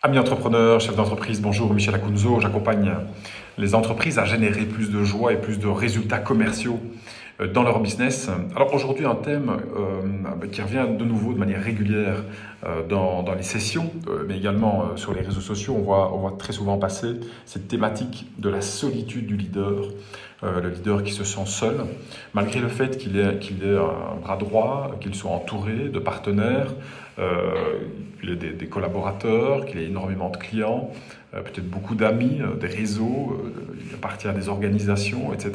Amis entrepreneurs, chefs d'entreprise, bonjour, Michel Acunzo. J'accompagne les entreprises à générer plus de joie et plus de résultats commerciaux dans leur business. Alors aujourd'hui, un thème qui revient de nouveau de manière régulière dans les sessions, mais également sur les réseaux sociaux. On voit très souvent passer cette thématique de la solitude du leader. Le leader qui se sent seul, malgré le fait qu'il ait un bras droit, qu'il soit entouré de partenaires, qu'il ait des collaborateurs, qu'il ait énormément de clients, peut-être beaucoup d'amis, des réseaux, il appartient à des organisations, etc.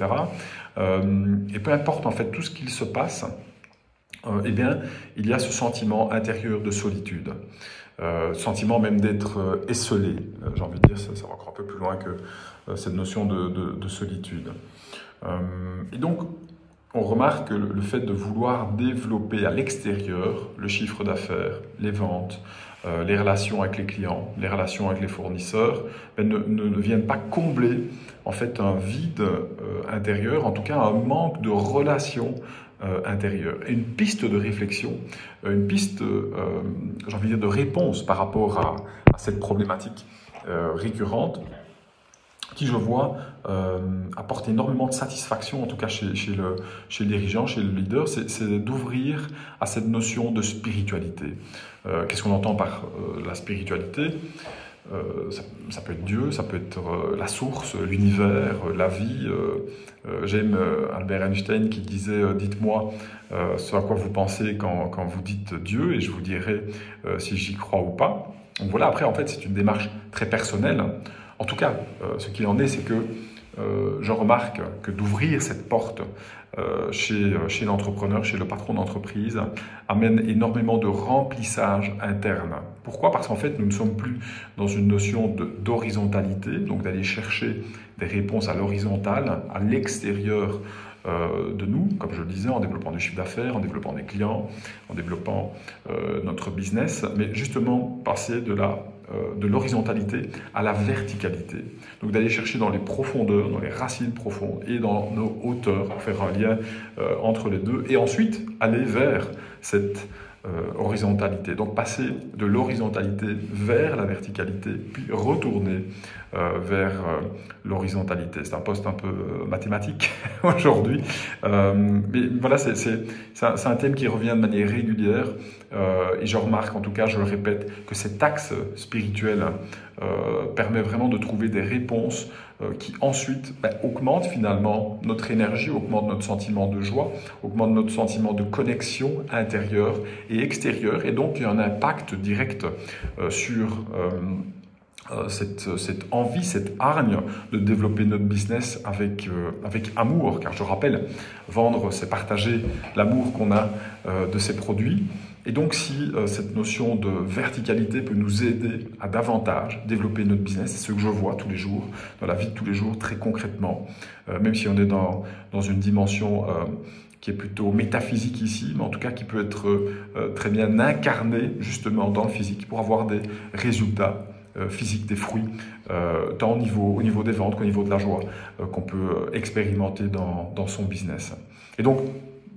Et peu importe en fait tout ce qu'il se passe, eh bien, il y a ce sentiment intérieur de solitude. Sentiment même d'être esseulé. J'ai envie de dire, ça va encore un peu plus loin que cette notion de solitude. Et donc, on remarque que le fait de vouloir développer à l'extérieur le chiffre d'affaires, les ventes, les relations avec les clients, les relations avec les fournisseurs, ne viennent pas combler en fait un vide intérieur, en tout cas un manque de relations intérieures. Et une piste de réflexion, une piste, j'ai envie de dire, de réponse par rapport à cette problématique récurrente, qui, je vois, apporte énormément de satisfaction, en tout cas chez le dirigeant, chez le leader, c'est d'ouvrir à cette notion de spiritualité. Qu'est-ce qu'on entend par la spiritualité? Ça peut être Dieu, ça peut être la source, l'univers, la vie. J'aime Albert Einstein qui disait dites-moi ce à quoi vous pensez quand vous dites Dieu, et je vous dirai si j'y crois ou pas. Donc voilà, après, en fait, c'est une démarche très personnelle. En tout cas, ce qu'il en est, c'est que je remarque que d'ouvrir cette porte chez l'entrepreneur, chez le patron d'entreprise, amène énormément de remplissage interne. Pourquoi? Parce qu'en fait, nous ne sommes plus dans une notion d'horizontalité, donc d'aller chercher des réponses à l'horizontale, à l'extérieur de nous, comme je le disais, en développant du chiffre d'affaires, en développant des clients, en développant notre business, mais justement passer de l'horizontalité à la verticalité. Donc d'aller chercher dans les profondeurs, dans les racines profondes et dans nos hauteurs, faire un lien entre les deux, et ensuite aller vers cette horizontalité. Donc passer de l'horizontalité vers la verticalité, puis retourner vers l'horizontalité. C'est un poste un peu mathématique aujourd'hui, mais voilà, c'est un thème qui revient de manière régulière, et je remarque, en tout cas, je le répète, que cet axe spirituel permet vraiment de trouver des réponses qui ensuite augmentent finalement notre énergie, augmentent notre sentiment de joie, augmentent notre sentiment de connexion intérieure et extérieure, et donc il y a un impact direct sur cette envie, cette hargne de développer notre business avec amour, car je rappelle, vendre, c'est partager l'amour qu'on a de ses produits. Et donc si cette notion de verticalité peut nous aider à davantage développer notre business, c'est ce que je vois tous les jours, dans la vie de tous les jours, très concrètement, même si on est dans une dimension qui est plutôt métaphysique ici, mais en tout cas qui peut être très bien incarnée justement dans le physique pour avoir des résultats physique des fruits, tant au niveau des ventes qu'au niveau de la joie qu'on peut expérimenter dans son business. Et donc,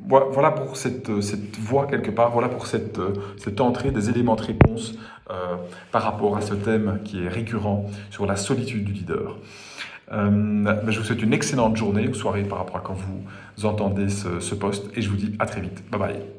voilà pour cette voie quelque part, voilà pour cette entrée des éléments de réponse par rapport à ce thème qui est récurrent sur la solitude du leader. Je vous souhaite une excellente journée ou soirée par rapport à quand vous entendez ce post, et je vous dis à très vite. Bye bye.